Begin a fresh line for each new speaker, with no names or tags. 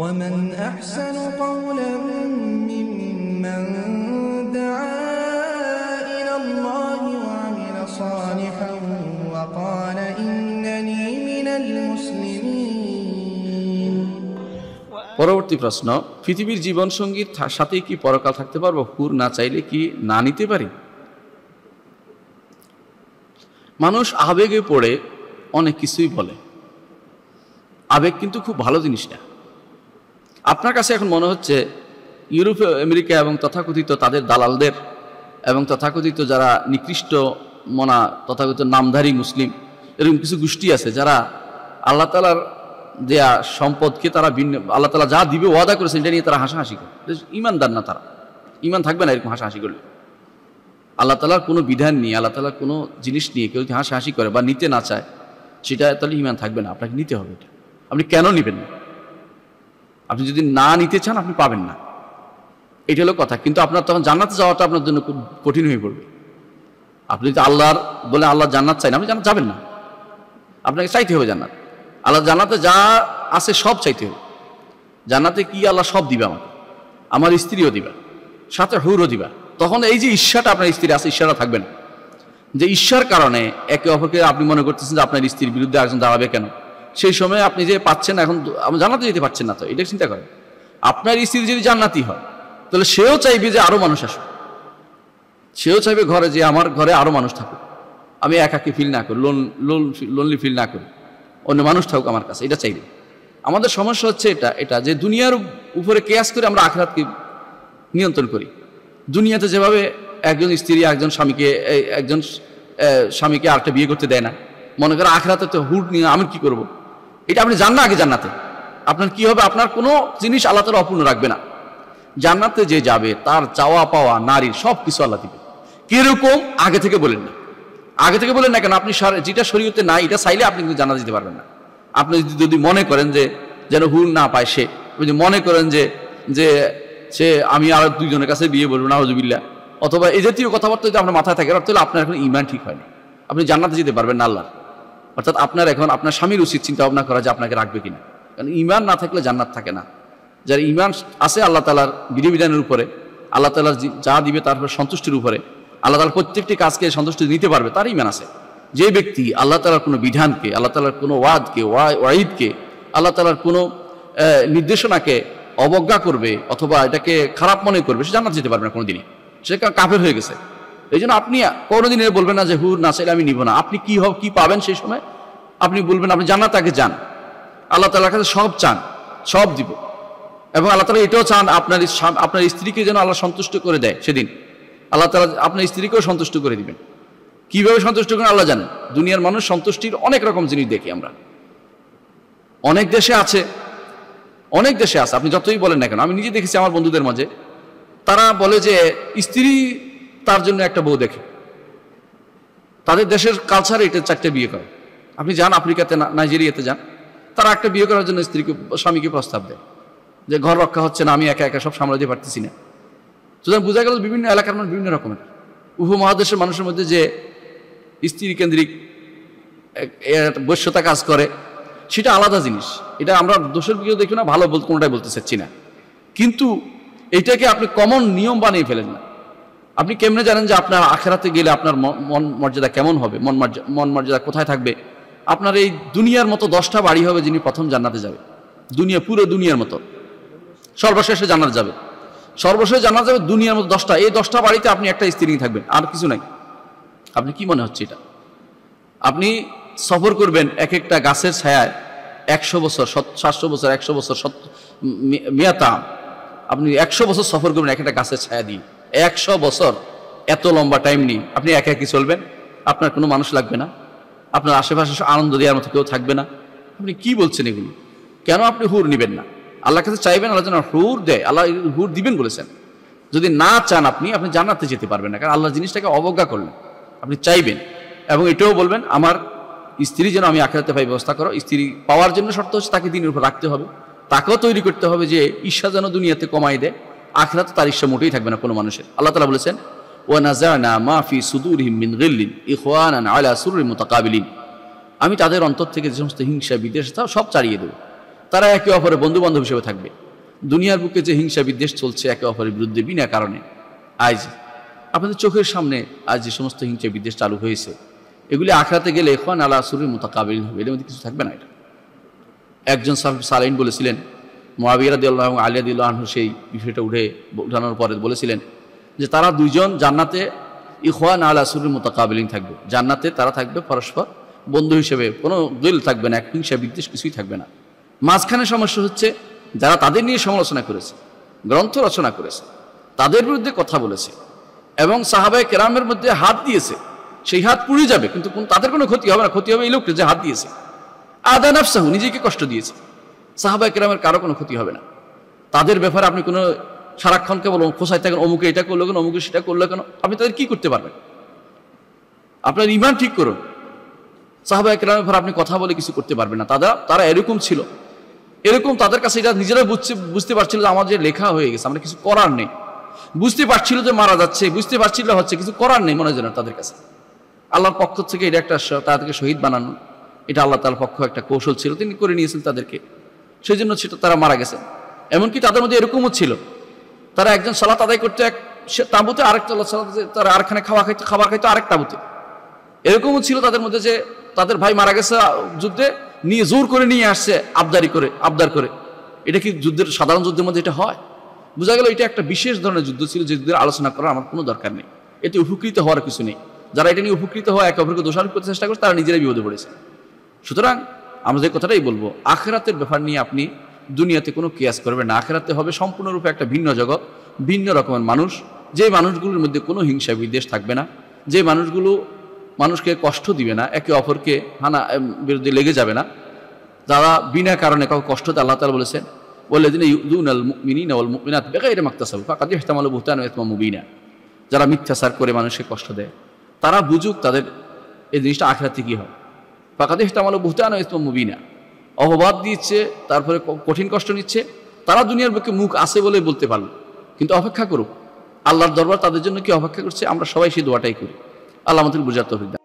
ومن أحسن قولا ممن دعا إلى الله وعمل صالحا وقال إنني من المسلمين।
পরবর্তী প্রশ্ন, পৃথিবীর জীবন সঙ্গীর সাথে কি পরকাল থাকতে পারবো? হুর না চাইলে কি না নিতে পারি? মানুষ আবেগে পড়ে অনেক কিছুই বলে। আবেগ কিন্তু খুব ভালো জিনিস না। আপনার কাছে এখন মনে হচ্ছে ইউরোপ, আমেরিকা এবং তথাকথিত তাদের দালালদের এবং তথাকথিত যারা নিকৃষ্ট মনা তথাকথিত নামধারী মুসলিম এরকম কিছু গোষ্ঠী আছে যারা আল্লাহ তাআলার দেয়া সম্পদকে তারা আল্লাহ তাআলা যা দিবে ওয়াদা করেছেন এটা নিয়ে তারা হাসাহাসি করে। ইমানদার না, তারা ইমান থাকবে না এরকম হাসাহাসি করলে। আল্লাহ তাআলার কোনো বিধান নিয়ে, আল্লাহ তাআলার কোনো জিনিস নিয়ে কেউ যদি হাসাহাসি করে বা নিতে না চায়, সেটা তাহলে ইমান থাকবে না। আপনাকে নিতে হবে এটা। আপনি কেন নেবেন না? আপনি যদি না নিতে চান আপনি পাবেন না, এটা হলো কথা। কিন্তু আপনার তখন জান্নাতে যাওয়াটা আপনার জন্য খুব কঠিন হয়ে পড়বে। আপনি যদি আল্লাহর বলে আল্লাহ জান্নাত চাই না, আপনি জান্নাত যাবেন না। আপনাকে চাইতে হবে জান্নাত। আল্লাহ জান্নাতে যা আছে সব চাইতে হবে। জান্নাতে কি আল্লাহ সব দিবে, আমাকে, আমার স্ত্রীও দিবা, সাথে হুরও দিবা। তখন এই যে ঈর্ষাটা আপনার স্ত্রী আছে, ঈর্ষাটা থাকবে না। যে ঈর্ষার কারণে একে অপরকে আপনি মনে করতেছেন যে আপনার স্ত্রীর বিরুদ্ধে একজন দাঁড়াবে কেন, সেই সময় আপনি যে পাচ্ছেন এখন জান্নাতে যেতে পারছেন না, তো এটা চিন্তা করেন। আপনার স্ত্রী যদি জান্নাতি হয় তাহলে সেও চাইবে যে আরো মানুষ আসুক, সেও চাইবে ঘরে যে আমার ঘরে আরো মানুষ থাকুক, আমি একাকী ফিল না করি, লোনলি ফিল না করি, অন্য মানুষ থাকুক আমার কাছে, এটা চাইবে। আমাদের সমস্যা হচ্ছে এটা যে দুনিয়ার উপরে কেয়াস করে আমরা আখিরাতকে নিয়ন্ত্রণ করি। দুনিয়াতে যেভাবে একজন স্ত্রী একজন স্বামীকে আরেকটা বিয়ে করতে দেয় না, মনে করে আখিরাতে তো হুট নিয়ে আমি কি করব। এটা আপনি জান না আগে জান্নাতে আপনার কি হবে। আপনার কোনো জিনিস আল্লাহ তাআলা অপূর্ণ রাখবে না। জান্নাতে যে যাবে তার চাওয়া পাওয়া নারীর সব কিছু আল্লাহ দিবে। কিরকম আগে থেকে বলেন না, আগে থেকে বলেন না কেন। আপনি যেটা শরীয়তে নাই এটা চাইলে আপনি কিন্তু জান্নাতে যেতে পারবেন না। আপনি যদি মনে করেন যে যেন হুর না পায় সে, যদি মনে করেন যে সে আমি আর দুইজনের কাছে বিয়ে বলবো নাউজুবিল্লাহ, অথবা এই জাতীয় কথাবার্তা যদি আপনার মাথায় থাকে, তাহলে আপনার এখন ঈমান ঠিক হয়নি, আপনি জান্নাতে যেতে পারবেন না আল্লাহ। অর্থাৎ আপনার এখন আপনার স্বামীর উচিত চিন্তা ভাবনা করা যে আপনাকে রাখবে কিনা। কারণ ঈমান না থাকলে জান্নাত থাকে না। যার ঈমান আছে আল্লাহ তাআলার বিধিবিধানের উপরে, আল্লাহ তাআলার যা দিবে তার সন্তুষ্টির উপরে, আল্লাহ তাআলার প্রত্যেকটি কাজকে সন্তুষ্টি নিতে পারবে, তার ঈমান আছে। যে ব্যক্তি আল্লাহ তাআলার কোনো বিধানকে, আল্লাহ তাআলার কোনো ওয়াইদকে, আল্লাহ তাআলার কোনো নির্দেশনাকে অবজ্ঞা করবে অথবা এটাকে খারাপ মনে করবে, সে জান্নাত যেতে পারবে না কোনোদিনই। সে কাফের হয়ে গেছে। এই জন্য আপনি কোনোদিন বলবেন না যে হুর না চাইলে আমি নিব না। আপনি কি পাবেন সেই সময় আপনি বলবেন আপনি জান্নাতে আগে যান, আল্লাহ তাআলার কাছে সব চান, সব দিব। এবং আল্লাহ তাআলা এটাও চান আপনার স্ত্রীকে যেন আল্লাহ সন্তুষ্ট করে দেয়। সেদিন আল্লাহ তাআলা আপনার স্ত্রীকেও সন্তুষ্ট করে দিবেন। কিভাবে সন্তুষ্ট করেন আল্লাহ জানেন। দুনিয়ার মানুষ সন্তুষ্টির অনেক রকম জিনিস দেখি আমরা। অনেক দেশে আছে, আপনি যতই বলেন না কেন। আমি নিজে দেখেছি আমার বন্ধুদের মাঝে, তারা বলে যে স্ত্রী তার জন্য একটা বউ দেখে। তাদের দেশের কালচারে এটা 4টে বিয়ে করে। আপনি যান আফ্রিকাতে, নাইজেরিয়াতে যান, তারা একটা বিয়ে করার জন্য স্বামীকে প্রস্তাব দেয় যে ঘর রক্ষা হচ্ছে না, আমি একা একা সব সামলাতে পারতেছি না। সুতরাং বোঝা গেল বিভিন্ন এলাকার মানুষ বিভিন্ন রকমের। উপমহাদেশের মানুষের মধ্যে যে স্ত্রী কেন্দ্রিক বশ্যতা কাজ করে সেটা আলাদা জিনিস। এটা আমরা দোষের দিকেও দেখি না, ভালো কোনোটাই বলতে চাচ্ছি না। কিন্তু এটাকে আপনি কমন নিয়ম বানিয়ে ফেলেন না। আপনি কেমনে জানেন যে আপনার আখিরাতে গেলে আপনার মন মর্যাদা কেমন হবে, মন মর্যাদা কোথায় থাকবে? আপনার এই দুনিয়ার মতো 10টা বাড়ি হবে যিনি প্রথম জান্নাতে যাবে। পুরো দুনিয়ার মতো সর্বশেষে জান্নাতে যাবে। দুনিয়ার মতো 10টা। এই 10টা বাড়িতে আপনি একটা স্ত্রী নিয়ে থাকবেন, আর কিছু নাই। আপনি কি মনে হচ্ছে এটা? আপনি সফর করবেন এক একটা গাছের ছায়ায় 100 বছর, 700 বছর, 100 বছর, মেয়াতাম। আপনি 100 বছর সফর করবেন এক একটা গাছের ছায়া দিয়ে। 100 বছর এত লম্বা টাইম নিয়ে আপনি একা একই চলবেন, আপনার কোনো মানুষ লাগবে না, আপনার আশেপাশে আনন্দ দেওয়ার মতো কেউ থাকবে না। আপনি কি বলছেন এগুলো? কেন আপনি হুর নিবেন না? আল্লাহর কাছে চাইবেন, আল্লাহ যেন হুর দেয়। আল্লাহ হুর দিবেন বলেছেন। যদি না চান আপনি জান্নাতে যেতে পারবেন না, কারণ আল্লাহ জিনিসটাকে অবজ্ঞা করলেন। আপনি চাইবেন এবং এটাও বলবেন আমার স্ত্রী যেন আমি আখিরাতে পাই ব্যবস্থা করো। স্ত্রী পাওয়ার জন্য শর্ত হচ্ছে তাকে দিনের উপর রাখতে হবে, তাকেও তৈরি করতে হবে যে ঈর্ষা যেন দুনিয়াতে কমাই দেয়, আখিরাতে তার ঈর্ষা মোটেই থাকবে না কোনো মানুষের। আল্লাহ তাআলা বলেছেন ওয়া নাযা'না মা ফি সুদুরিহিম মিন গিল্লিন ইখওয়ানান আলা সুররিন মুতাকাবিলিন। আমি তাদের অন্তর থেকে যে সমস্ত হিংসা বিদ্বেষ সব ছাড়িয়ে দেব। তারা একে অপরের বন্ধু বান্ধব হিসেবে থাকবে। দুনিয়ার বুকে যে হিংসা বিদ্বেষ চলছে একে অপরের বিরুদ্ধে বিনা কারণে, আজ আপনাদের চোখের সামনে আজ যে সমস্ত হিংসা বিদ্বেষ চালু হয়েছে, এগুলি আখরাতে গেলে ইখওয়ান আলা সুরুরিন মুতাকাবিলিন হবে, এর মধ্যে কিছু থাকবে না। এটা একজন সালাইন বলেছিলেন, মুআবিয়া রাদিয়াল্লাহু আনহু আলী রাদিয়াল্লাহু আনহু সেই বিষয়টা উঠানোর পরে বলেছিলেন যে তারা দুইজন জান্নাতে ইখওয়ান আলা সুরুরিন মুতাকাবিলিন থাকবে, জান্নাতে তারা থাকবে পরস্পর বন্ধু হিসেবে, কোনো গিল থাকবে না, হিংসা বিদ্বেষ কিছুই থাকবে না। মাঝখানে সমস্যা হচ্ছে যারা তাদের নিয়ে সমালোচনা করেছে, গ্রন্থ রচনা করেছে, তাদের বিরুদ্ধে কথা বলেছে এবং সাহাবায়ে কেরামের মধ্যে হাত দিয়েছে, সেই হাত পুড়ে যাবে কিন্তু তাদের কোনো ক্ষতি হবে না, ক্ষতি হবে এই লোকটা যে হাত দিয়েছে। আদা নাফসাহু, নিজেকে কষ্ট দিয়েছে, সাহাবায়ে কেরামের কারো কোনো ক্ষতি হবে না। তাদের ব্যাপারে আপনি কোনো সারাক্ষণকে বলুন খোঁচাই থাকেন, অমুকে এটা করলো কেন, অমুকে সেটা করলো কেন, আপনি তাদের কি করতে পারবেন? আপনার ঈমান ঠিক করুন। সাহাবায়ে কেরামের ব্যাপারে আপনি কথা বলে কিছু করতে পারবেন না। তারা এরকম ছিল, এরকম তাদের কাছে এটা নিজেরা বুঝতে পারছিল যে আমার যে লেখা হয়ে গেছে, আমরা কিছু করার নেই, বুঝতে পারছিল যে মারা যাচ্ছে, বুঝতে পারছিল হচ্ছে কিছু করার নেই মনে হয় তাদের কাছে। আল্লাহর পক্ষ থেকে এটা একটা তাদেরকে শহীদ বানানো, এটা আল্লাহ তাআলার পক্ষ একটা কৌশল ছিল, তিনি করে নিয়েছেন তাদেরকে, সেই জন্য সেটা তারা মারা গেছে। এমনকি তাদের মধ্যে এরকমও ছিল, তারা একজন সালাত আদায় করতে এক তাঁবুতে, আরেকটা সালাত তারা আরেকখানে খাবার খাইতো আরেক তাঁবুতে। এরকমও ছিল তাদের মধ্যে যে তাদের ভাই মারা গেছে যুদ্ধে, নিয়ে জোর করে নিয়ে আসছে আবদার করে। এটা কি যুদ্ধের সাধারণ যুদ্ধের মধ্যে এটা হয়? বোঝা গেল এটা একটা বিশেষ ধরনের যুদ্ধ ছিল, যে যুদ্ধের আলোচনা করার আমার কোনো দরকার নেই, এতে উপকৃত হওয়ার কিছু নেই। যারা এটা নিয়ে উপকৃত হয় একে অপরকে দোষারোপ করতে চেষ্টা করছে, তারা নিজেরাই বিপদে পড়েছে। সুতরাং আমরা যে কথাটাই বলবো, আখিরাতের ব্যাপার নিয়ে আপনি দুনিয়াতে কোনো কিয়াস করবেন না। আখিরাতে হবে সম্পূর্ণরূপে একটা ভিন্ন জগৎ, ভিন্ন রকমের মানুষ, যে মানুষগুলোর মধ্যে কোনো হিংসা বিদ্বেষ থাকবে না, যে মানুষগুলো মানুষকে কষ্ট দিবে না, একে অপরকে বিরুদ্ধে লেগে যাবে না, যারা বিনা কারণে কাউকে কষ্ট দেয়। আল্লাহ তাআলা বলেছেন ওয়াল্লাযিনা ইউযুনাল মুমিনিনা ওয়াল মুমিনাত বিগাইরি মাকতাসাবু ফাকাদ ইহতামালু বুহতানান ওয়া ইসমান মুবিনা, যারা মিথ্যাচার করে মানুষকে কষ্ট দেয় তারা বুঝুক তাদের এই জিনিসটা আখিরাতে কি হয়। ফাকাদ ইহতামালু বুহতানান ওয়া ইসমান মুবিনা, অপবাদ দিচ্ছে, তারপরে কঠিন কষ্ট নিচ্ছে, তারা দুনিয়ার বুকে মুখ আছে বলে বলতে পারলো, কিন্তু অপেক্ষা করুক আল্লাহর দরবার তাদের জন্য কি অপেক্ষা করছে। আমরা সবাই সেই দোয়াটাই করি। আল্লাহ আমাদের বুঝার তৌফিক দান।